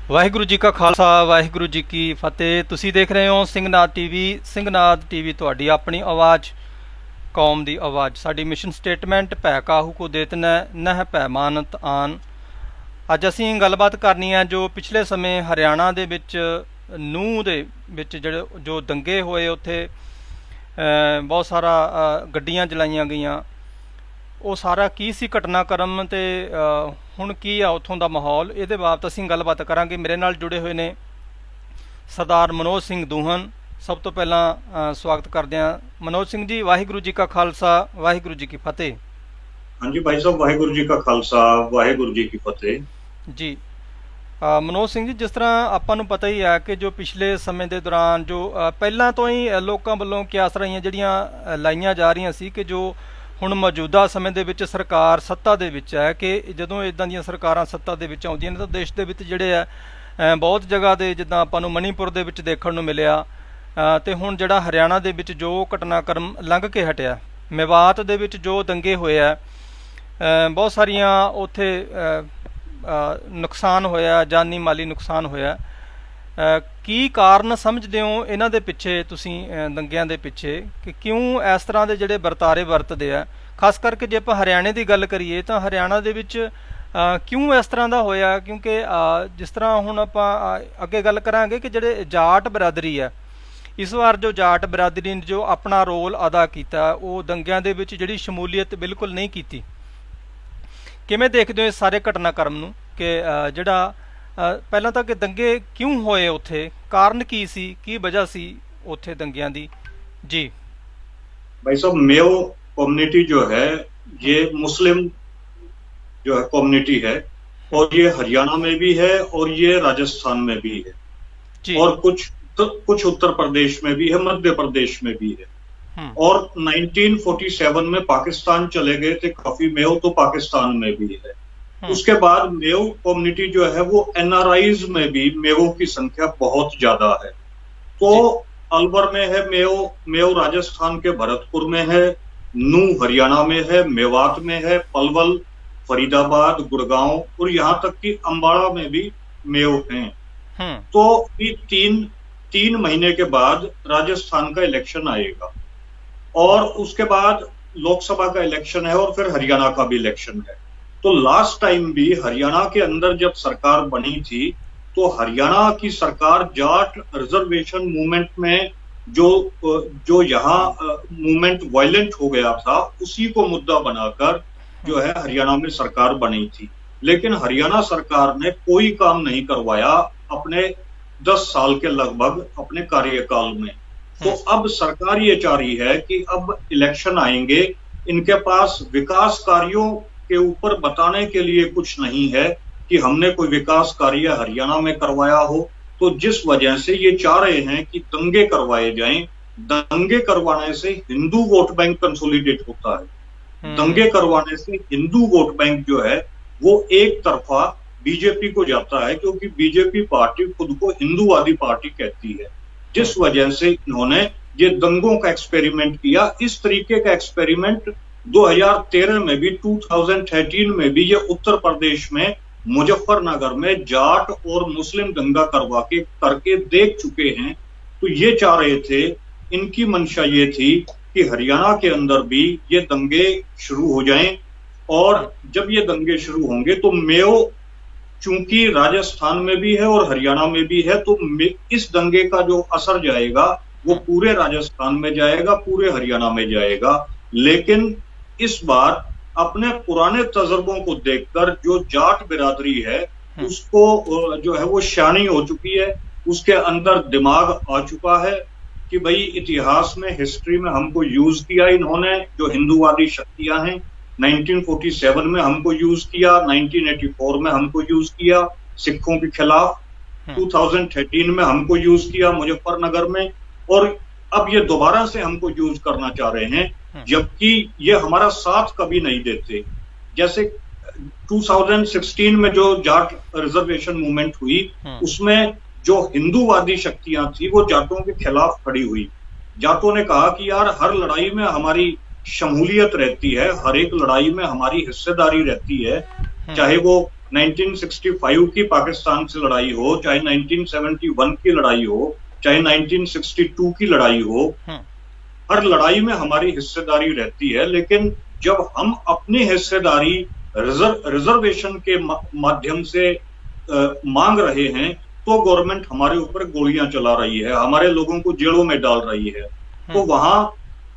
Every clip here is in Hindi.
ਵਾਹਿਗੁਰੂ ਜੀ ਕਾ ਖਾਲਸਾ ਵਾਹਿਗੁਰੂ ਜੀ ਕੀ ਫਤਿਹ। ਤੁਸੀਂ ਦੇਖ ਰਹੇ ਹੋ ਸਿੰਘਨਾਦ ਟੀਵੀ। ਸਿੰਘਨਾਦ ਟੀਵੀ ਤੁਹਾਡੀ ਆਪਣੀ ਆਵਾਜ਼, ਕੌਮ ਦੀ ਆਵਾਜ਼। ਸਾਡੀ ਮਿਸ਼ਨ ਸਟੇਟਮੈਂਟ ਭੈ ਕਾਹੂ ਕੋ ਦੇਤਨਾ ਨਹ ਭੈ ਮਾਨਤ ਆਨ। ਅੱਜ ਅਸੀਂ ਗੱਲਬਾਤ ਕਰਨੀ ਹੈ ਜੋ ਪਿਛਲੇ ਸਮੇਂ ਹਰਿਆਣਾ ਦੇ ਵਿੱਚ ਨੂੰਹ ਦੇ ਵਿੱਚ ਜੋ ਦੰਗੇ ਹੋਏ, ਉੱਥੇ ਬਹੁਤ ਸਾਰਾ ਗੱਡੀਆਂ ਜਲਾਈਆਂ ਗਈਆਂ। ਉਹ ਸਾਰਾ ਕੀ ਸੀ ਘਟਨਾਕ੍ਰਮ ਤੇ ਹੁਣ ਕੀ ਆ ਉੱਥੋਂ ਦਾ ਮਾਹੌਲ, ਇਹਦੇ ਬਾਬਤ ਅਸੀਂ ਗੱਲਬਾਤ ਕਰਾਂਗੇ। ਮੇਰੇ ਨਾਲ ਜੁੜੇ ਹੋਏ ਨੇ ਸਰਦਾਰ ਮਨੋਜ ਸਿੰਘ ਦੂਹਨ। ਸਭ ਤੋਂ ਪਹਿਲਾਂ ਸਵਾਗਤ ਕਰਦੇ ਹਾਂ ਮਨੋਜ ਸਿੰਘ ਜੀ। ਵਾਹਿਗੁਰੂ ਜੀ ਕਾ ਖਾਲਸਾ ਵਾਹਿਗੁਰੂ ਜੀ ਕੀ ਫਤਿਹ। ਹਾਂਜੀ ਭਾਈ ਸਾਹਿਬ, ਵਾਹਿਗੁਰੂ ਜੀ ਕਾ ਖਾਲਸਾ ਵਾਹਿਗੁਰੂ ਜੀ ਕੀ ਫਤਿਹ ਜੀ। ਮਨੋਜ ਸਿੰਘ ਜੀ, ਜਿਸ ਤਰ੍ਹਾਂ ਆਪਾਂ ਨੂੰ ਪਤਾ ਹੀ ਹੈ ਕਿ ਜੋ ਪਿਛਲੇ ਸਮੇਂ ਦੇ ਦੌਰਾਨ ਜੋ ਪਹਿਲਾਂ ਤੋਂ ਹੀ ਲੋਕਾਂ ਵੱਲੋਂ ਕਿਆਸ ਰਹੀਆਂ ਜਿਹੜੀਆਂ ਲਾਈਆਂ ਜਾ ਰਹੀਆਂ ਸੀ ਕਿ ਜੋ ਹੁਣ ਮੌਜੂਦਾ ਸਮੇਂ ਦੇ ਵਿੱਚ ਸਰਕਾਰ ਸੱਤਾ ਦੇ ਵਿੱਚ ਹੈ, ਕਿ ਜਦੋਂ ਇੱਦਾਂ ਦੀਆਂ ਸਰਕਾਰਾਂ ਸੱਤਾ ਦੇ ਵਿੱਚ ਆਉਂਦੀਆਂ ਨੇ ਤਾਂ ਦੇਸ਼ ਦੇ ਵਿੱਚ ਜਿਹੜੇ ਆ ਬਹੁਤ ਜਗ੍ਹਾ ਦੇ, ਜਿੱਦਾਂ ਆਪਾਂ ਨੂੰ ਮਣੀਪੁਰ ਦੇ ਵਿੱਚ ਦੇਖਣ ਨੂੰ ਮਿਲਿਆ, ਅਤੇ ਹੁਣ ਜਿਹੜਾ ਹਰਿਆਣਾ ਦੇ ਵਿੱਚ ਜੋ ਘਟਨਾਕ੍ਰਮ ਲੰਘ ਕੇ ਹਟਿਆ, ਮੇਵਾਤ ਦੇ ਵਿੱਚ ਜੋ ਦੰਗੇ ਹੋਏ ਆ, ਬਹੁਤ ਸਾਰੀਆਂ ਉੱਥੇ ਨੁਕਸਾਨ ਹੋਇਆ, ਜਾਨੀ ਮਾਲੀ ਨੁਕਸਾਨ ਹੋਇਆ। ਕੀ ਕਾਰਨ ਸਮਝਦੇ ਹੋ ਇਹਨਾਂ ਦੇ ਪਿੱਛੇ ਤੁਸੀਂ, ਦੰਗਿਆਂ ਦੇ ਪਿੱਛੇ, ਕਿ ਕਿਉਂ ਇਸ ਤਰ੍ਹਾਂ ਦੇ ਜਿਹੜੇ ਵਰਤਾਰੇ ਵਰਤਦੇ ਆ? ਖਾਸ ਕਰਕੇ ਜੇ ਆਪਾਂ ਹਰਿਆਣੇ ਦੀ ਗੱਲ ਕਰੀਏ ਤਾਂ ਹਰਿਆਣਾ ਦੇ ਵਿੱਚ ਕਿਉਂ ਇਸ ਤਰ੍ਹਾਂ ਦਾ ਹੋਇਆ? ਕਿਉਂਕਿ ਜਿਸ ਤਰ੍ਹਾਂ ਹੁਣ ਆਪਾਂ ਅੱਗੇ ਗੱਲ ਕਰਾਂਗੇ ਕਿ ਜਿਹੜੇ ਜਾਟ ਬਰਾਦਰੀ ਹੈ, ਇਸ ਵਾਰ ਜੋ ਜਾਟ ਬਰਾਦਰੀ ਨੇ ਜੋ ਆਪਣਾ ਰੋਲ ਅਦਾ ਕੀਤਾ, ਉਹ ਦੰਗਿਆਂ ਦੇ ਵਿੱਚ ਜਿਹੜੀ ਸ਼ਮੂਲੀਅਤ ਬਿਲਕੁਲ ਨਹੀਂ ਕੀਤੀ। ਕਿਵੇਂ ਦੇਖਦੇ ਹੋ ਇਸ ਸਾਰੇ ਘਟਨਾਕ੍ਰਮ ਨੂੰ, ਕਿ ਜਿਹੜਾ ਪਹਿਲਾਂ ਤਾਂ ਕਿ ਦੰਗੇ ਕਿਉਂ ਹੋਏ, ਉੱਥੇ ਕਾਰਨ ਕੀ ਸੀ, ਕੀ ਵਜ੍ਹਾ ਸੀ ਉੱਥੇ दंगियां दी? जी भाई साहब, मेयो कम्युनिटी जो है ये मुस्लिम जो है कम्युनिटी है, और ये हरियाणा में भी है और ये राजस्थान में भी है जी, और कुछ उत्तर प्रदेश में भी है, मध्य प्रदेश में भी है। और 1947 में पाकिस्तान चले गए थे काफी मेयो, तो पाकिस्तान में भी है। उसके बाद मेयो कम्युनिटी जो है वो एनआरआईज में भी मेयो की संख्या बहुत ज्यादा है। तो अलवर में है मेयो, मेयो राजस्थान के भरतपुर में है, नूह हरियाणा में है, मेवात में है, पलवल, फरीदाबाद, गुड़गांव और यहाँ तक कि अंबाला में भी मेयो हैं। तो ये तीन महीने के बाद राजस्थान का इलेक्शन आएगा और उसके बाद लोकसभा का इलेक्शन है और फिर हरियाणा का भी इलेक्शन है। तो लास्ट टाइम भी हरियाणा के अंदर जब सरकार बनी थी तो हरियाणा की सरकार जाट रिजर्वेशन मूवमेंट में जो यहाँ मूवमेंट वायलेंट हो गया था, उसी को मुद्दा बनाकर जो है हरियाणा में सरकार बनी थी। लेकिन हरियाणा सरकार ने कोई काम नहीं करवाया अपने 10 साल के लगभग अपने कार्यकाल में। तो अब सरकार ये चाह रही है कि अब इलेक्शन आएंगे, इनके पास विकास कार्यों के ऊपर बताने के लिए कुछ नहीं है कि हमने कोई विकास कार्य हरियाणा में करवाया हो। तो जिस वजह से ये चाह रहे हैं कि दंगे करवाए जाएं। दंगे करवाने से हिंदू वोट बैंक कंसोलिडेट होता है। दंगे करवाने से हिंदू वोट बैंक जो है वो एक तरफा बीजेपी को जाता है, क्योंकि बीजेपी पार्टी खुद को हिंदूवादी पार्टी कहती है। जिस वजह से इन्होंने ये दंगों का एक्सपेरिमेंट किया। इस तरीके का एक्सपेरिमेंट 2013 में भी, 2013 में भी ये उत्तर प्रदेश में मुजफ्फरनगर में जाट और मुस्लिम दंगा करके देख चुके हैं। तो ये चाह रहे थे, इनकी मंशा ये थी कि हरियाणा के अंदर भी ये दंगे शुरू हो जाएं, और जब ये दंगे शुरू होंगे तो मेयो चूंकि राजस्थान में भी है और हरियाणा में भी है, तो इस दंगे का जो असर जाएगा वो पूरे राजस्थान में जाएगा, पूरे हरियाणा में जाएगा। लेकिन इस बार अपने पुराने तजर्बों को देखकर जो जाट बिरादरी है उसको जो है वो शानी हो चुकी है, उसके अंदर दिमाग आ चुका है कि भाई इतिहास में, हिस्ट्री में हमको यूज किया इन्होंने, जो हिंदूवादी शक्तियां हैं। 1947 में हमको यूज किया, 1984 में हमको यूज किया सिखों के खिलाफ, 2013 में हमको यूज किया मुजफ्फरनगर में, और अब ये दोबारा से हमको यूज करना चाह रहे हैं, जबकि ये हमारा साथ कभी नहीं देते। जैसे 2016 में जो जाट रिजर्वेशन मूवमेंट हुई, उसमें जो हिंदूवादी शक्तियां थी वो जाटों के खिलाफ खड़ी हुई। जाटों ने कहा कि यार हर लड़ाई में हमारी शमूलियत रहती है, हर एक लड़ाई में हमारी हिस्सेदारी रहती है, चाहे वो 1965 की पाकिस्तान से लड़ाई हो, चाहे 1971 की लड़ाई हो, चाहे 1962 की लड़ाई हो, हर लड़ाई में हमारी हिस्सेदारी रहती है। लेकिन जब हम अपनी हिस्सेदारी रिजर्वेशन के माध्यम से मांग रहे हैं, तो गवर्नमेंट हमारे ऊपर गोलियां चला रही है, हमारे लोगों को जेलों में डाल रही है। तो वहां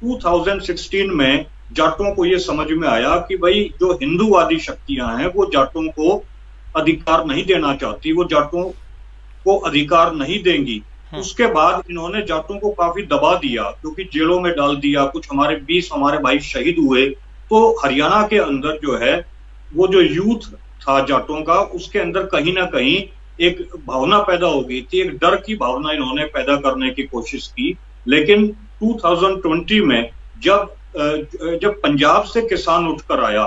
2016 में जाटों को यह समझ में आया कि भाई जो हिंदूवादी शक्तियां हैं वो जाटों को अधिकार नहीं देना चाहती, वो जाटों को अधिकार नहीं देंगी। उसके बाद इन्होंने जाटों को काफी दबा दिया, क्योंकि जेलों में डाल दिया, कुछ हमारे 20 हमारे भाई शहीद हुए। तो हरियाणा के अंदर जो है वो जो यूथ था जाटों का, उसके अंदर कहीं ना कहीं एक भावना पैदा हो गई थी, एक डर की भावना इन्होंने पैदा करने की कोशिश की। लेकिन 2020 में जब पंजाब से किसान उठकर आया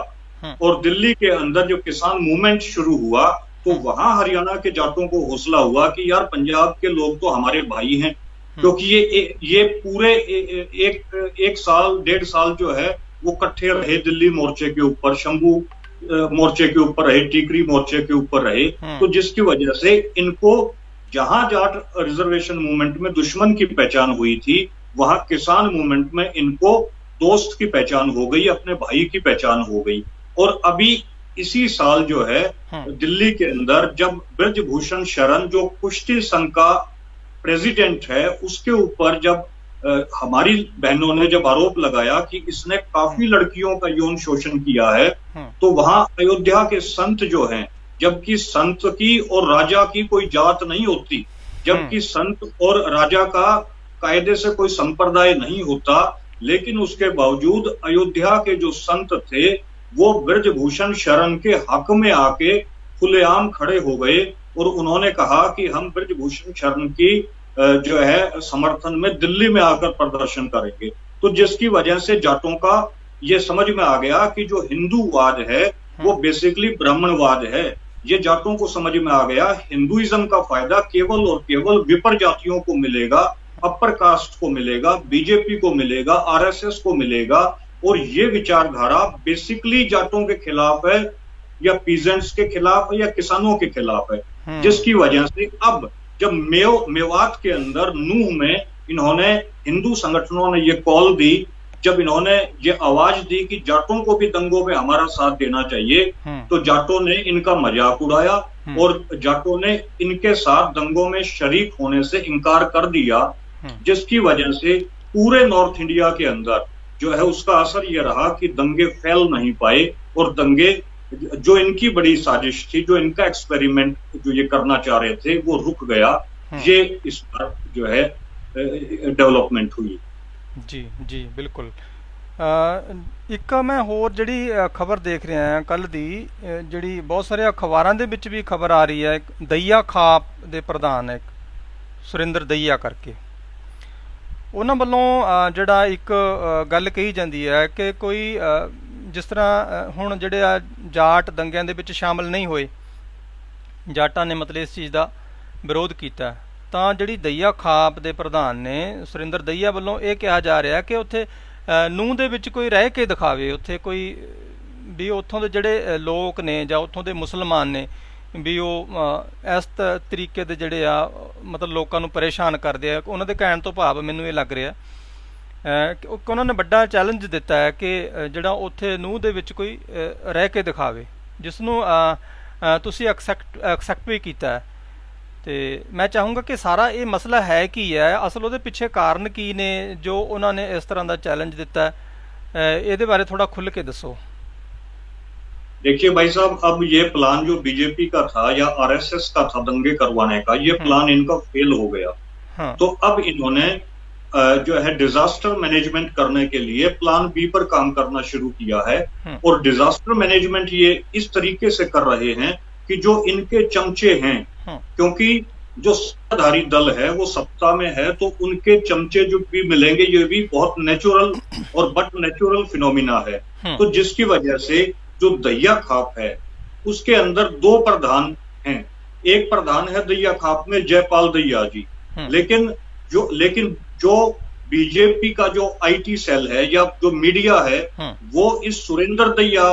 और दिल्ली के अंदर जो किसान मूवमेंट शुरू हुआ, तो वहां हरियाणा के जाटों को हौसला हुआ कि यार पंजाब के लोग तो हमारे भाई हैं, क्योंकि ये पूरे एक साल 1.5 साल जो है वो इकट्ठे रहे दिल्ली मोर्चे के ऊपर, शंभू मोर्चे के ऊपर रहे, टीकरी मोर्चे के ऊपर रहे। तो जिसकी वजह से इनको जहां जाट रिजर्वेशन मूवमेंट में दुश्मन की पहचान हुई थी, वहां किसान मूवमेंट में इनको दोस्त की पहचान हो गई, अपने भाई की पहचान हो गई। और अभी इसी साल जो है दिल्ली के अंदर जब ब्रजभूषण शरण जो कुश्ती संघ का प्रेसिडेंट है, उसके ऊपर जब हमारी बहनों ने जब आरोप लगाया कि इसने काफी लड़कियों का यौन शोषण किया है, तो वहां अयोध्या के संत जो हैं, जबकि संत की और राजा की कोई जात नहीं होती, जबकि संत और राजा का कायदे से कोई संप्रदाय नहीं होता, लेकिन उसके बावजूद अयोध्या के जो संत थे वो ब्रजभूषण शरण के हक में आके खुलेआम खड़े हो गए और उन्होंने कहा कि हम ब्रजभूषण शरण की जो है समर्थन में दिल्ली में आकर प्रदर्शन करेंगे। तो जिसकी वजह से जाटों का ये समझ में आ गया कि जो हिंदूवाद है वो बेसिकली ब्राह्मणवाद है। ये जाटों को समझ में आ गया हिंदुइज्म का फायदा केवल और केवल विपर जातियों को मिलेगा, अपर कास्ट को मिलेगा, बीजेपी को मिलेगा, आरएसएस को मिलेगा। और ये विचारधारा बेसिकली जाटों के खिलाफ है, या पीजेंट्स के खिलाफ है, या किसानों के खिलाफ है। जिसकी वजह से अब जब मेवात के अंदर नूह में इन्होंने हिंदू संगठनों ने ये कॉल दी, जब इन्होंने ये आवाज दी कि जाटों को भी दंगों में हमारा साथ देना चाहिए, तो जाटों ने इनका मजाक उड़ाया और जाटों ने इनके साथ दंगों में शरीक होने से इनकार कर दिया। जिसकी वजह से पूरे नॉर्थ इंडिया के अंदर जो है उसका असर यह रहा कि दंगे फैल नहीं पाए, और दंगे जो इनकी बड़ी साजिश थी, जो इनका एक्सपेरिमेंट जो ये करना चाह रहे थे, वो रुक गया। ये इस बार जो है डेवलपमेंट हुई। जी जी बिल्कुल। ਇੱਕ ਮੈਂ ਹੋਰ ਜਿਹੜੀ ਖਬਰ ਦੇਖ ਰਿਹਾ ਹਾਂ ਕੱਲ ਦੀ, ਜਿਹੜੀ ਬਹੁਤ ਸਾਰੇ ਅਖਬਾਰਾਂ ਦੇ ਵਿੱਚ ਵੀ ਖਬਰ ਆ ਰਹੀ ਹੈ, ਦਈਆ ਖਾਪ ਦੇ ਪ੍ਰਧਾਨ ਇੱਕ ਸੁਰਿੰਦਰ ਦਈਆ ਕਰਕੇ, ਉਹਨਾਂ ਵੱਲੋਂ ਜਿਹੜਾ ਇੱਕ ਗੱਲ ਕਹੀ ਜਾਂਦੀ ਹੈ ਕਿ ਕੋਈ ਜਿਸ ਤਰ੍ਹਾਂ ਹੁਣ ਜਿਹੜੇ ਆ ਜਾਟ ਦੰਗਿਆਂ ਦੇ ਵਿੱਚ ਸ਼ਾਮਲ ਨਹੀਂ ਹੋਏ, ਜਾਟਾਂ ਨੇ ਮਤਲਬ ਇਸ ਚੀਜ਼ ਦਾ ਵਿਰੋਧ ਕੀਤਾ, ਤਾਂ ਜਿਹੜੀ ਦਈਆ ਖਾਪ ਦੇ ਪ੍ਰਧਾਨ ਨੇ ਸੁਰਿੰਦਰ ਦਈਆ ਵੱਲੋਂ ਇਹ ਕਿਹਾ ਜਾ ਰਿਹਾ ਕਿ ਉੱਥੇ ਨੂੰਹ ਦੇ ਵਿੱਚ ਕੋਈ ਰਹਿ ਕੇ ਦਿਖਾਵੇ, ਉੱਥੇ ਕੋਈ ਵੀ ਉੱਥੋਂ ਦੇ ਜਿਹੜੇ ਲੋਕ ਨੇ ਜਾਂ ਉੱਥੋਂ ਦੇ ਮੁਸਲਮਾਨ ਨੇ ਵੀ ਉਹ ਇਸ ਤਰੀਕੇ ਦੇ ਜਿਹੜੇ ਆ ਮਤਲਬ ਲੋਕਾਂ ਨੂੰ ਪਰੇਸ਼ਾਨ ਕਰਦੇ ਆ। ਉਹਨਾਂ ਦੇ ਕਹਿਣ ਤੋਂ ਭਾਵ ਮੈਨੂੰ ਇਹ ਲੱਗ ਰਿਹਾ ਉਹਨਾਂ ਨੇ ਵੱਡਾ ਚੈਲੰਜ ਦਿੱਤਾ ਹੈ ਕਿ ਜਿਹੜਾ ਉੱਥੇ ਨੂੰਹ ਦੇ ਵਿੱਚ ਕੋਈ ਰਹਿ ਕੇ ਦਿਖਾਵੇ, ਜਿਸ ਨੂੰ ਤੁਸੀਂ ਐਕਸੈਪਟ ਵੀ ਕੀਤਾ ਹੈ। ਤੇ ਮੈਂ ਚਾਹੂੰਗਾ ਕਿ ਸਾਰਾ ਇਹ ਮਸਲਾ ਹੈ ਕੀ ਹੈ, ਅਸਲ ਉਹਦੇ ਪਿੱਛੇ ਕਾਰਨ ਕੀ ਨੇ ਜੋ ਉਹਨਾਂ ਨੇ ਇਸ ਤਰ੍ਹਾਂ ਦਾ ਚੈਲੰਜ ਦਿੱਤਾ, ਇਹਦੇ ਬਾਰੇ ਥੋੜਾ ਖੁੱਲ ਕੇ ਦੱਸੋ। देखिए भाई साहब, अब ये प्लान जो बीजेपी का था या आरएसएस का था दंगे करवाने का, ये प्लान इनका फेल हो गया। तो अब इन्होंने जो है डिजास्टर मैनेजमेंट करने के लिए प्लान बी पर काम करना शुरू किया है। और डिजास्टर मैनेजमेंट ये इस तरीके से कर रहे हैं कि जो इनके चमचे हैं, क्योंकि जो सत्ताधारी दल है वो सत्ता में है, तो उनके चमचे जो भी मिलेंगे ये भी बहुत नेचुरल और बट नेचुरल फिनोमिना है। तो जिसकी वजह से जो दहिया खाप है उसके अंदर 2 प्रधान हैं। एक प्रधान है दहिया खाप में जयपाल दहिया जी, लेकिन जो बीजेपी का जो आईटी सेल है या जो मीडिया है वो इस सुरेंद्र दहिया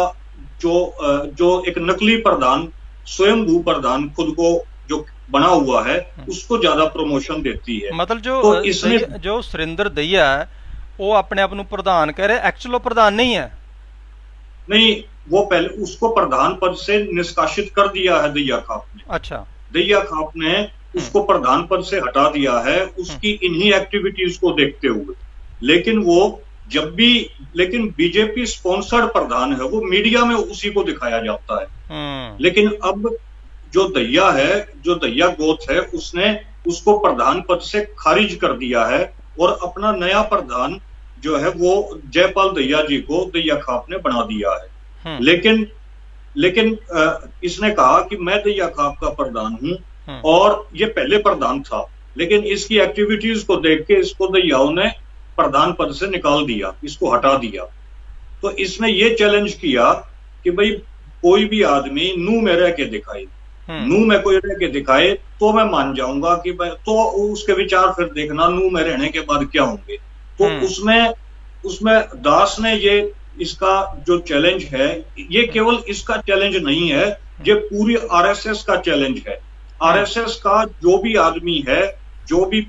जो एक नकली प्रधान स्वयंभू प्रधान खुद को जो बना हुआ है उसको ज्यादा प्रमोशन देती है। मतलब जो तो इसमें जो सुरेंद्र दहिया है वो अपने आप ਨੂੰ प्रधान कह रहे, एक्चुअल वो प्रधान नहीं है। नहीं, वो पहले उसको प्रधान पद से निष्कासित कर दिया है दहिया खाप ने। अच्छा, दहिया खाप ने उसको प्रधान पद से हटा दिया है उसकी इन्हीं एक्टिविटीज को देखते हुए। लेकिन वो जब भी, लेकिन बीजेपी स्पॉन्सर्ड प्रधान है, वो मीडिया में उसी को दिखाया जाता है। लेकिन अब जो दहिया है, जो दहिया गोथ है, उसने उसको प्रधान पद से खारिज कर दिया है और अपना नया प्रधान जो है वो जयपाल दहिया जी को दहिया खाप ने बना दिया है। लेकिन इसने कहा कि मैं दहिया खाप का प्रधान हूं और ये पहले प्रधान था, लेकिन इसकी एक्टिविटीज को देख के इसको दहियाओं ने प्रधान पद से निकाल दिया, इसको हटा दिया। तो इसने ये चैलेंज किया कि भाई कोई भी आदमी नू में रह के दिखाए, नू में कोई रह के दिखाए तो मैं मान जाऊंगा कि भाई, तो उसके विचार फिर देखना नू में रहने के बाद क्या होंगे। तो उसमें दास ने ये इसका जो चैलेंज है, ये केवल इसका चैलेंज नहीं है, ये पूरी आरएसएस का चैलेंज है। आरएसएस का जो भी आदमी है, जो भी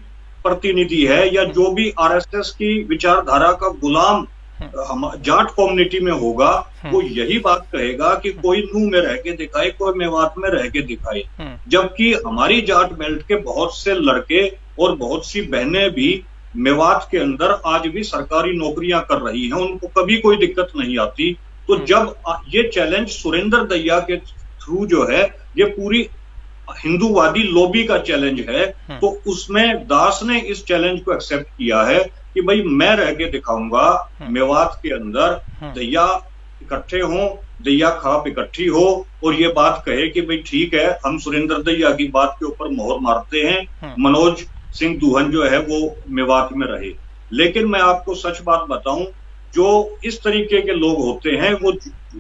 प्रतिनिधि है या जो भी आरएसएस की विचारधारा का गुलाम जाट कम्युनिटी में होगा, वो यही बात कहेगा कि कोई नू में रह के दिखाए, कोई मेवात में रह के दिखाए। जबकि हमारी जाट बेल्ट के बहुत से लड़के और बहुत सी बहनें भी मेवात के अंदर आज भी सरकारी नौकरियां कर रही हैं, उनको कभी कोई दिक्कत नहीं आती। तो जब ये चैलेंज सुरेंद्र दहिया के थ्रू जो है, ये पूरी हिंदूवादी लॉबी का चैलेंज है, तो उसमें दास ने इस चैलेंज को एक्सेप्ट किया है कि भाई मैं रह के दिखाऊंगा मेवात के अंदर, दहिया इकट्ठे हों, दहिया खाप इकट्ठी हो और ये बात कहे कि भाई ठीक है, हम सुरेंद्र दहिया की बात के ऊपर मोहर मारते हैं, मनोज सिंह दूहन जो है वो मेवात में रहे। लेकिन मैं आपको सच बात बताऊं, जो इस तरीके के लोग होते हैं वो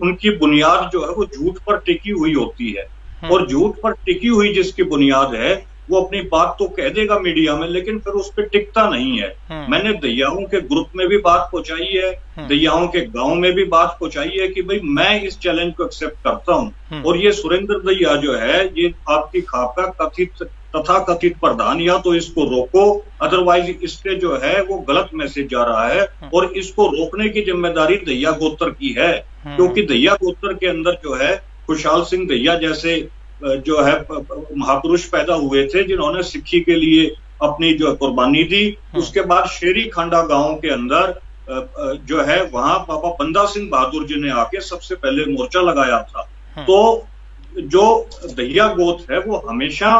उनकी बुनियाद जो है वो झूठ पर टिकी हुई होती है, और झूठ पर टिकी हुई जिसकी बुनियाद है वो अपनी बात तो कह देगा मीडिया में, लेकिन फिर उस पर टिकता नहीं है। मैंने दहियाओं के ग्रुप में भी बात पहुंचाई है, दहियाओं के गांव में भी बात पहुंचाई है कि भाई मैं इस चैलेंज को एक्सेप्ट करता हूं, और ये सुरेंद्र दहिया जो है, ये आपकी खाप का कथित तथा कथित प्रधान, या तो इसको रोको, अदरवाइज इसके जो है वो गलत मैसेज जा रहा है, और इसको रोकने की जिम्मेदारी दहिया गोत्र की है। क्योंकि दहिया गोत्र के अंदर जो है खुशहाल सिंह दहिया जैसे जो है महापुरुष पैदा हुए थे, जिन्होंने सिक्खी के लिए अपनी जो कुर्बानी दी। उसके बाद शेरी खांडा गांव के अंदर जो है वहां बाबा बंदा सिंह बहादुर जी ने आके सबसे पहले मोर्चा लगाया था। तो जो दहिया गोत्र है वो हमेशा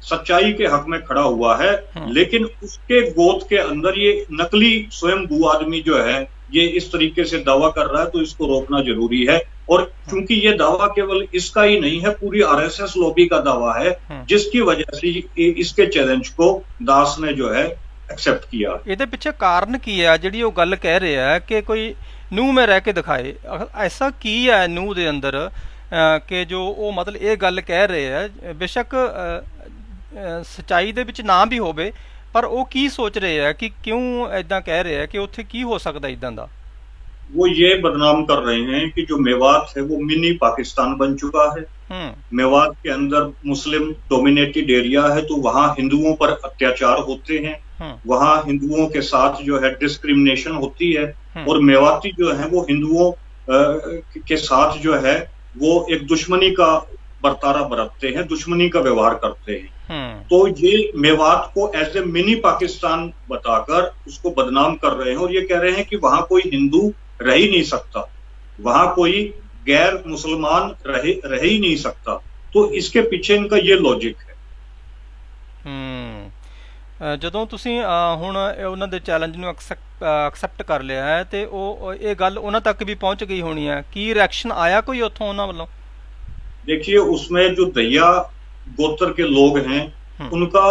सच्चाई के हक में खड़ा हुआ है, लेकिन उसके गोत्र के अंदर ये नकली स्वयंभू आदमी जो है ये इस तरीके से दावा कर रहा है, तो इसको रोकना जरूरी है। और क्योंकि ये दावा केवल इसका ही नहीं है, पूरी आरएसएस लॉबी का दावा है, जिसकी वजह से इसके चैलेंज को दास ने जो है एक्सेप्ट किया। ਇਹਦੇ ਪਿੱਛੇ ਕਾਰਨ ਕੀ ਹੈ ਜਿਹੜੀ ਉਹ ਗੱਲ ਕਹਿ ਰਿਹਾ ਹੈ ਕਿ ਕੋਈ ਨੂੰਹ में रह के दिखाए? ऐसा ਕੀ है ਨੂੰਹ ਦੇ ਅੰਦਰ ਕਿ ਜੋ ਉਹ ਮਤਲਬ ਇਹ ਗੱਲ ਕਹਿ ਰਹੇ ਹੈ? ਬੇਸ਼ੱਕ ਸੱਚਾਈ ਦੇ ਵਿੱਚ ਨਾ ਵੀ ਹੋਵੇ, ਪਰ ਉਹ ਕੀ ਸੋਚ ਰਹੇ ਹੈ ਕਿ ਕਿਉਂ ਇਦਾਂ ਕਹਿ ਰਹੇ ਹੈ ਕਿ ਉੱਥੇ ਕੀ ਹੋ ਸਕਦਾ ਇਦਾਂ ਦਾ? वो ये बदनाम कर रहे हैं कि जो मेवात है वो मिनी पाकिस्तान बन चुका है। मेवात के अंदर मुस्लिम डोमिनेटेड एरिया है, तो वहां हिंदुओं पर अत्याचार होते हैं, वहां हिंदुओं के साथ जो है डिस्क्रिमिनेशन होती है, और मेवाती जो है वो हिंदुओं के साथ जो है वो एक दुश्मनी का बर्तारा बरतते हैं, दुश्मनी का व्यवहार करते हैं। तो ये मेवात को एज ए मिनी पाकिस्तान बताकर उसको बदनाम कर रहे हैं, और ये कह रहे हैं कि वहां कोई हिंदू रह ही नहीं सकता, वहां कोई गैर मुसलमान रह ही नहीं सकता। तो इसके पीछे इनका ये लॉजिक है। ਜਦੋਂ ਤੁਸੀਂ ਹੁਣ ਉਹਨਾਂ ਦੇ ਚੈਲੰਜ ਨੂੰ ਐਕਸੈਪਟ ਕਰ ਲਿਆ ਹੈ ਤੇ ਉਹ ਇਹ ਗੱਲ ਉਹਨਾਂ ਤੱਕ ਵੀ ਪਹੁੰਚ ਗਈ ਹੋਣੀ ਹੈ, ਕੀ ਰਿਐक्शन आया कोई ਉੱਥੋਂ ਉਹਨਾਂ ਵੱਲੋਂ? देखिए, उसमें जो दहिया गोत्र के लोग हैं उनका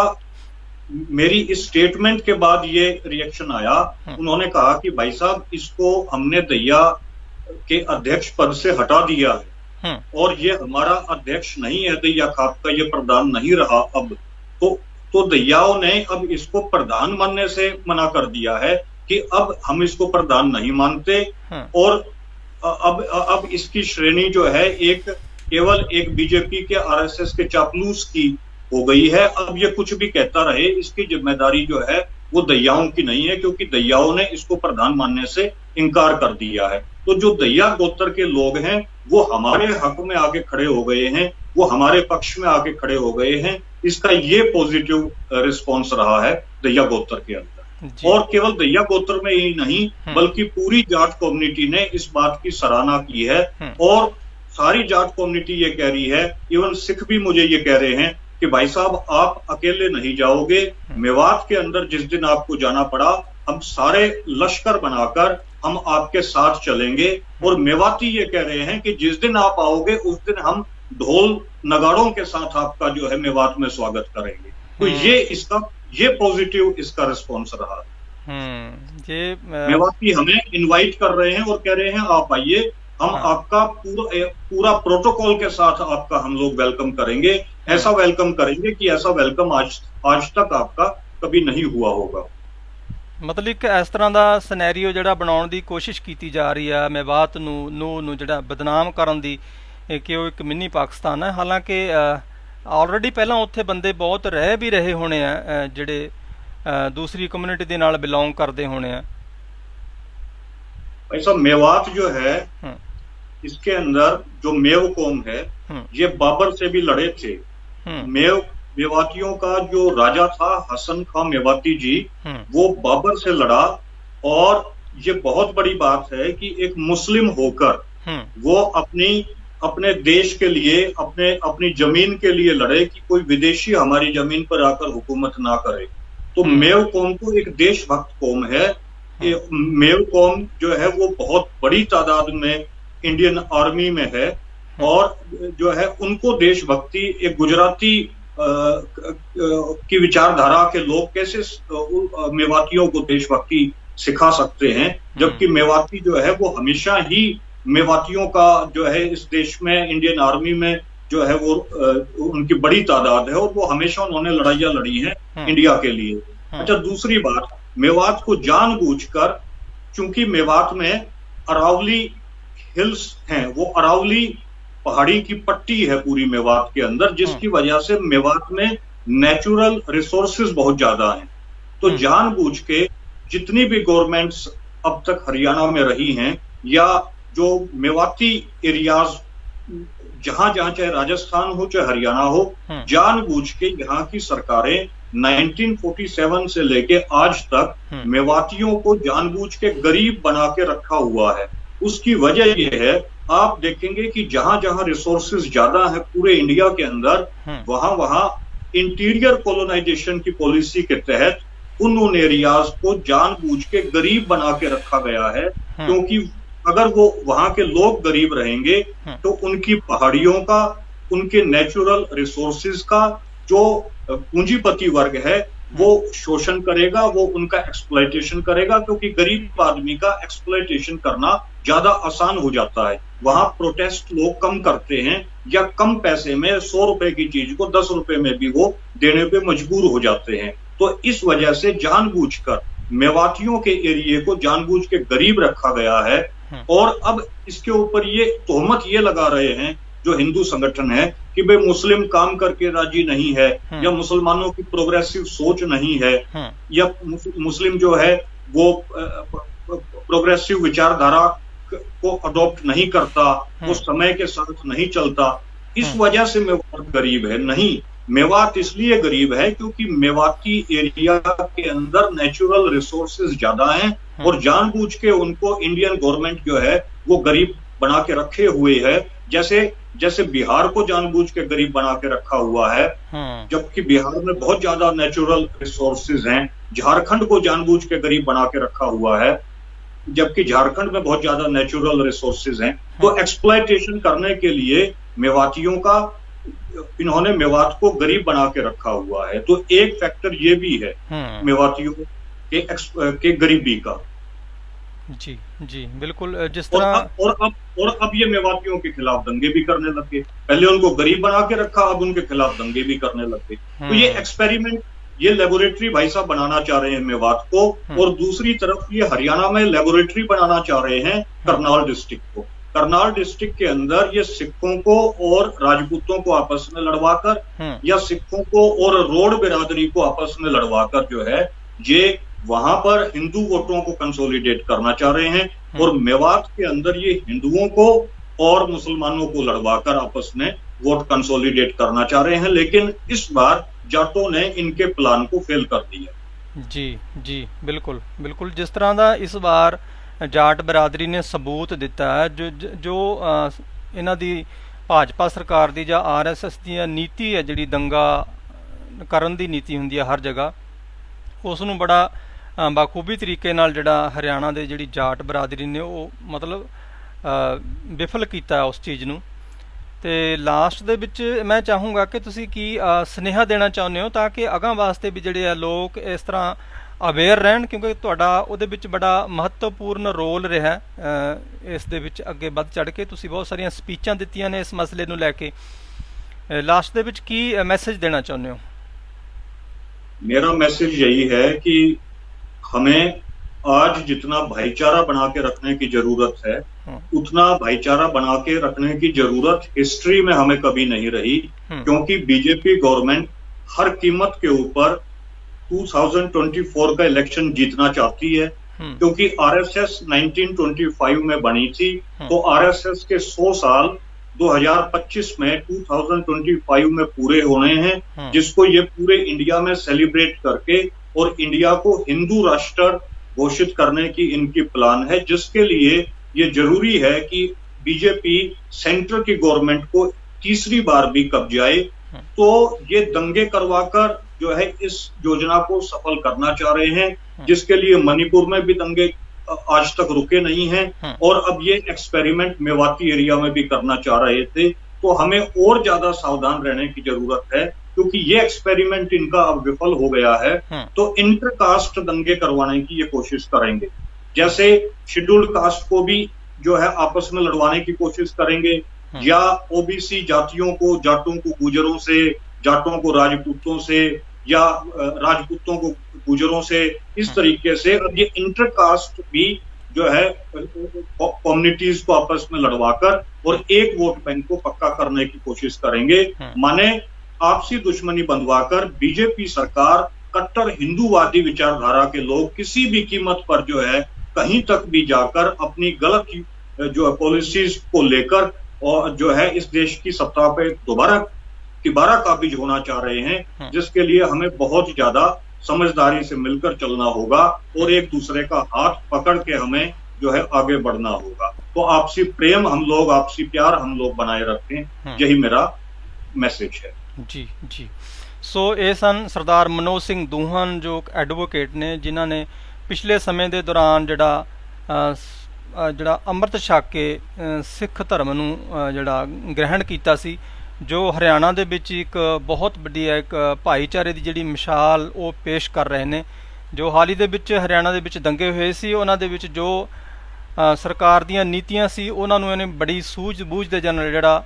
मेरी इस स्टेटमेंट के बाद ये रिएक्शन आया। उन्होंने कहा कि भाई साहब, इसको हमने दहिया के अध्यक्ष पद से हटा दिया है और ये हमारा अध्यक्ष नहीं है, दहिया खाप का ये प्रधान नहीं रहा अब। तो दहियाओं ने अब इसको प्रधान मानने से मना कर दिया है कि अब हम इसको प्रधान नहीं मानते, और अब इसकी श्रेणी जो है एक केवल एक बीजेपी के आरएसएस के चापलूस की हो गई है। अब ये कुछ भी कहता रहे, इसकी जिम्मेदारी जो है वो दैयाओं की नहीं है, क्योंकि दैयाओं ने इसको प्रधान मानने से इनकार कर दिया है। तो जो दैया गोत्र के लोग हैं वो हमारे हक में आगे खड़े हो गए हैं, वो हमारे पक्ष में आगे खड़े हो गए हैं। इसका ये पॉजिटिव रिस्पॉन्स रहा है दैया गोत्र के अंदर। और केवल दैया गोत्र में ही नहीं बल्कि पूरी जाट कम्युनिटी ने इस बात की सराहना की है। और सारी जाट कम्युनिटी ये कह रही है, इवन सिख भी मुझे ये कह रहे हैं कि भाई साहब आप अकेले नहीं जाओगे, मेवात के अंदर जिस दिन आपको जाना पड़ा हम सारे लश्कर बनाकर हम आपके साथ चलेंगे। और मेवाती ये कह रहे हैं कि जिस दिन आप आओगे उस दिन हम ढोल नगाड़ों के साथ आपका जो है मेवात में स्वागत करेंगे। तो ये पॉजिटिव इसका रिस्पॉन्स रहा। ये मेवाती हमें इनवाइट कर रहे हैं और कह रहे हैं आप आइए, हम आपका पूरा प्रोटोकॉल के साथ आपका हम लोग वेलकम करेंगे। ऐसा वेलकम करेंगे कि ऐसा वेलकम आज तक आपका कभी नहीं हुआ होगा। मतलब एक इस तरह का सिनेरियो ਜਿਹੜਾ ਬਣਾਉਣ ਦੀ ਕੋਸ਼ਿਸ਼ ਕੀਤੀ ਜਾ ਰਹੀ ਹੈ ਮੇਵਾਤ ਨੂੰ ਜਿਹੜਾ ਬਦਨਾਮ ਕਰਨ ਦੀ ਕਿ ਉਹ ਇੱਕ ਮਿੰਨੀ ਪਾਕਿਸਤਾਨ ਹੈ। ਹਾਲਾਂਕਿ ਆਲਰੇਡੀ ਪਹਿਲਾਂ ਉੱਥੇ ਬੰਦੇ ਬਹੁਤ ਰਹਿ ਵੀ ਰਹੇ ਹੋਣੇ ਆ ਜਿਹੜੇ दूसरी कम्युनिटी के नाल बिलोंग करते होने हैं। भाई साहब मेवात जो है इसके अंदर जो मेव कौम है ये बाबर से भी लड़े थे। मेवातियों का जो राजा था हसन खां मेवाती जी, वो बाबर से लड़ा। और ये बहुत बड़ी बात है कि एक मुस्लिम होकर वो अपने देश के लिए अपनी जमीन के लिए लड़े कि कोई विदेशी हमारी जमीन पर आकर हुकूमत ना करे। तो मेव कौम को एक देशभक्त कौम है। मेव कौम जो है वो बहुत बड़ी तादाद में इंडियन आर्मी में है। और जो है उनको देशभक्ति एक गुजराती की विचारधारा के लोग कैसे मेवातियों को देशभक्ति सिखा सकते हैं, जबकि मेवाती जो है वो हमेशा ही मेवातियों का जो है इस देश में इंडियन आर्मी में जो है वो उनकी बड़ी तादाद है और वो हमेशा उन्होंने लड़ाइयां लड़ी हैं इंडिया के लिए। अच्छा, दूसरी बात, मेवात को जानबूझकर, चूंकि मेवात में अरावली हिल्स हैं, वो अरावली पहाड़ी की पट्टी है पूरी मेवात के अंदर, जिसकी वजह से मेवात में नेचुरल रिसोर्सेज बहुत ज्यादा हैं। तो जानबूझ के जितनी भी गवर्नमेंट्स अब तक हरियाणा में रही हैं या जो मेवाती एरियाज जहां चाहे राजस्थान हो चाहे हरियाणा हो, जानबूझ के यहाँ की सरकारें 1947 से लेके आज तक मेवातियों को जानबूझ के गरीब बना के रखा हुआ है। उसकी वजह यह है, आप देखेंगे कि जहां जहां रिसोर्सेज ज्यादा है पूरे इंडिया के अंदर, वहां इंटीरियर कॉलोनाइजेशन की पॉलिसी के तहत उन एरियाज को जानबूझ के गरीब बना के रखा गया है। क्योंकि अगर वो वहां के लोग गरीब रहेंगे तो उनकी पहाड़ियों का, उनके नेचुरल रिसोर्सेज का जो पूंजीपति वर्ग है वो शोषण करेगा, वो उनका एक्सप्लॉयटेशन करेगा, क्योंकि गरीब आदमी का एक्सप्लॉयटेशन करना ज्यादा आसान हो जाता है। वहां प्रोटेस्ट लोग कम करते हैं या कम पैसे में 100 रुपए की चीज को 10 रुपए में भी वो देने पे मजबूर हो जाते हैं। तो इस वजह से जानबूझकर मेवातियों के एरिया को जानबूझ के गरीब रखा गया है। और अब इसके ऊपर ये तोहमत ये लगा रहे हैं जो हिंदू संगठन है कि भाई मुस्लिम काम करके राजी नहीं है, या मुसलमानों की प्रोग्रेसिव सोच नहीं है, या मुस्लिम जो है वो प्रोग्रेसिव विचारधारा को अडॉप्ट नहीं करता, वो समय के साथ नहीं चलता। इस वजह से मेवात गरीब है। नहीं, मेवात इसलिए गरीब है क्योंकि मेवाती एरिया के अंदर नेचुरल रिसोर्सेज ज्यादा हैं और जानबूझ के उनको इंडियन गवर्नमेंट जो है वो गरीब बना के रखे हुए है। जैसे बिहार को जानबूझ के गरीब बना के रखा हुआ है, जबकि बिहार में बहुत ज्यादा नेचुरल रिसोर्सेज हैं। झारखंड को जानबूझ के गरीब बना के रखा हुआ है, जबकि झारखंड में बहुत ज्यादा नेचुरल रिसोर्सेज हैं। तो एक्सप्लॉयटेशन करने के लिए मेवातियों का, इन्होंने मेवात को गरीब बना के रखा हुआ है। तो एक फैक्टर ये भी है मेवातियों के गरीबी का। जी बिल्कुल। जिस तरह और अब ये मेवातियों के खिलाफ दंगे भी करने लगे। पहले उनको गरीब बना के रखा, अब उनके खिलाफ दंगे भी करने लगे। तो ये एक्सपेरिमेंट, ये लेबोरेटरी भाई साहब बनाना चाह रहे हैं मेवात को, और दूसरी तरफ ये हरियाणा में लेबोरेटरी बनाना चाह रहे हैं करनाल डिस्ट्रिक्ट को। करनाल डिस्ट्रिक्ट के अंदर ये सिखों को और राजपूतों को आपस में लड़वाकर या सिखों को और रोड बिरादरी को आपस में लड़वाकर जो है ये वहां पर हिंदू वोटों को कंसोलिडेट करना चाह रहे हैं, और मेवात के अंदर ये हिंदुओं को और मुसलमानों को लड़वाकर आपस में वोट कंसोलिडेट करना चाह रहे हैं। लेकिन इस बार जाटों ने इनके प्लान को फेल कर दिया। जी जी बिल्कुल बिल्कुल, जिस तरह का इस बार जाट बरादरी ने सबूत दिता है जो इन्हां दी भाजपा सरकार दी ਜਾਂ RSS ਦੀ ਨੀਤੀ है ਜਿਹੜੀ दंगा ਕਰਨ ਦੀ ਨੀਤੀ ਹੁੰਦੀ है हर जगह, ਉਸ ਨੂੰ ਬੜਾ ਬਾਖੂਬੀ ਤਰੀਕੇ ਨਾਲ ਜਿਹੜਾ ਹਰਿਆਣਾ ਦੇ ਜਿਹੜੀ ਜਾਟ ਬਰਾਦਰੀ ਨੇ ਉਹ ਮਤਲਬ ਵਿਫਲ ਕੀਤਾ ਉਸ ਚੀਜ਼ ਨੂੰ। ਤੇ ਲਾਸਟ ਦੇ ਵਿੱਚ ਮੈਂ ਚਾਹੂੰਗਾ ਕਿ ਤੁਸੀਂ ਕੀ ਸੁਨੇਹਾ ਦੇਣਾ ਚਾਹੁੰਦੇ ਹੋ ਤਾਂ ਕਿ ਅਗਾਂਹ ਵਾਸਤੇ ਵੀ ਜਿਹੜੇ ਆ ਲੋਕ ਇਸ ਤਰ੍ਹਾਂ ਅਵੇਅਰ ਰਹਿਣ, ਕਿਉਂਕਿ ਤੁਹਾਡਾ ਉਹਦੇ ਵਿੱਚ ਬੜਾ ਮਹੱਤਵਪੂਰਨ ਰੋਲ ਰਿਹਾ ਇਸ ਦੇ ਵਿੱਚ ਅੱਗੇ ਵੱਧ ਚੜ੍ਹ ਕੇ। ਤੁਸੀਂ ਬਹੁਤ ਸਾਰੀਆਂ ਸਪੀਚਾਂ ਦਿੱਤੀਆਂ ਨੇ ਇਸ ਮਸਲੇ ਨੂੰ ਲੈ ਕੇ, ਲਾਸਟ ਦੇ ਵਿੱਚ ਕੀ ਮੈਸੇਜ ਦੇਣਾ ਚਾਹੁੰਦੇ ਹੋ? मेरा मैसेज यही है कि हमें आज जितना भाईचारा बना के रखने की जरूरत है उतना भाईचारा बना के रखने की जरूरत हिस्ट्री में हमें कभी नहीं रही, क्योंकि बीजेपी गवर्नमेंट हर कीमत के ऊपर 2024 का इलेक्शन जीतना चाहती है। क्योंकि आरएसएस 1925 में बनी थी, तो आरएसएस के 100 साल 2025 में 2025 में पूरे होने हैं, जिसको ये पूरे इंडिया में सेलिब्रेट करके और इंडिया को हिंदू राष्ट्र घोषित करने की इनकी प्लान है, जिसके लिए ये जरूरी है कि बीजेपी सेंटर की गवर्नमेंट को तीसरी बार भी कब्जाए। तो ये दंगे करवाकर जो है इस योजना को सफल करना चाह रहे हैं, जिसके लिए मणिपुर में भी दंगे आज तक रुके नहीं हैं, और अब ये एक्सपेरिमेंट मेवाती एरिया में भी करना चाह रहे थे। तो हमें और ज्यादा सावधान रहने की जरूरत है, क्योंकि ये एक्सपेरिमेंट इनका अब विफल हो गया है। तो इंटरकास्ट दंगे करवाने की ये कोशिश करेंगे, जैसे शेड्यूल्ड कास्ट को भी जो है आपस में लड़वाने की कोशिश करेंगे, या ओबीसी जातियों को, जाटों को गुजरों से, जाटों को राजपूतों से, या राजपूतों को गुजरों से, इस तरीके से अब ये इंटरकास्ट भी जो है कम्युनिटीज को आपस में लड़वाकर और एक वोट बैंक को पक्का करने की कोशिश करेंगे। माने आपसी दुश्मनी बंधवाकर बीजेपी सरकार कट्टर हिंदूवादी विचारधारा के लोग किसी भी कीमत पर जो है कहीं तक भी जाकर अपनी गलत जो है पॉलिसीज को लेकर और जो है इस देश की सत्ता पे दोबारा काबिज होना चाह रहे हैं, जिसके लिए हमें बहुत ज्यादा समझदारी से मिलकर चलना होगा और एक दूसरे का हाथ पकड़ के हमें जो है आगे बढ़ना होगा। तो आपसी प्रेम हम लोग, आपसी प्यार हम लोग बनाए रखें, यही मेरा मैसेज है। जी जी सो ये सन सरदार मनोज सिंह दूहन जो एडवोकेट ने, जिन्हों ने पिछले समय के दौरान ਜਿਹੜਾ ਅੰਮ੍ਰਿਤ ਛਕ ਕੇ ਸਿੱਖ ਧਰਮ ਨੂੰ ਜਿਹੜਾ ਗ੍ਰਹਿਣ ਕੀਤਾ ਸੀ, ਜੋ ਹਰਿਆਣਾ ਦੇ ਵਿੱਚ ਇੱਕ ਬਹੁਤ ਵੱਡੀ ਇੱਕ ਭਾਈਚਾਰੇ ਦੀ ਜਿਹੜੀ ਮਿਸਾਲ ਉਹ ਪੇਸ਼ ਕਰ ਰਹੇ ਨੇ। ਜੋ ਹਾਲ ਹੀ ਦੇ ਵਿੱਚ ਹਰਿਆਣਾ ਦੇ ਵਿੱਚ ਦੰਗੇ ਹੋਏ ਸੀ, ਉਹਨਾਂ ਦੇ ਵਿੱਚ ਜੋ ਸਰਕਾਰ ਦੀਆਂ ਨੀਤੀਆਂ ਸੀ ਉਹਨਾਂ ਨੂੰ ਇਹਨੇ ਬੜੀ ਸੂਝ ਬੂਝ ਦੇ ਨਾਲ ਜਿਹੜਾ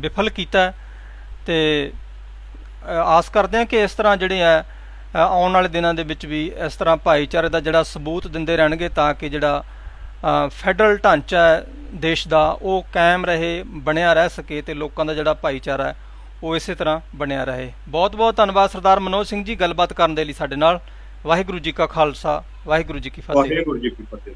ਵਿਫਲ ਕੀਤਾ। ਤੇ ਆਸ ਕਰਦੇ ਹਾਂ ਕਿ ਇਸ ਤਰ੍ਹਾਂ ਜਿਹੜੇ ਹੈ ਆਉਣ ਵਾਲੇ ਦਿਨਾਂ ਦੇ ਵਿੱਚ ਵੀ ਇਸ ਤਰ੍ਹਾਂ ਭਾਈਚਾਰੇ ਦਾ ਜਿਹੜਾ ਸਬੂਤ ਦਿੰਦੇ ਰਹਿਣਗੇ, ਤਾਂ ਕਿ ਜਿਹੜਾ ਫੈਡਰਲ ਢਾਂਚਾ ਹੈ ਦੇਸ਼ ਦਾ ਉਹ ਕਾਇਮ ਰਹੇ, ਬਣਿਆ ਰਹਿ ਸਕੇ, ਤੇ ਲੋਕਾਂ ਦਾ ਜਿਹੜਾ ਭਾਈਚਾਰਾ ਹੈ ਉਹ ਇਸੇ ਤਰ੍ਹਾਂ ਬਣਿਆ ਰਹੇ। ਬਹੁਤ ਬਹੁਤ ਧੰਨਵਾਦ ਸਰਦਾਰ ਮਨੋਜ ਸਿੰਘ ਜੀ ਗੱਲਬਾਤ ਕਰਨ ਦੇ ਲਈ ਸਾਡੇ ਨਾਲ। ਵਾਹਿਗੁਰੂ ਜੀ ਕਾ ਖਾਲਸਾ, ਵਾਹਿਗੁਰੂ ਜੀ ਕੀ ਫਤਿਹ। ਵਾਹਿਗੁਰੂ ਜੀ ਕੀ ਫਤਿਹ।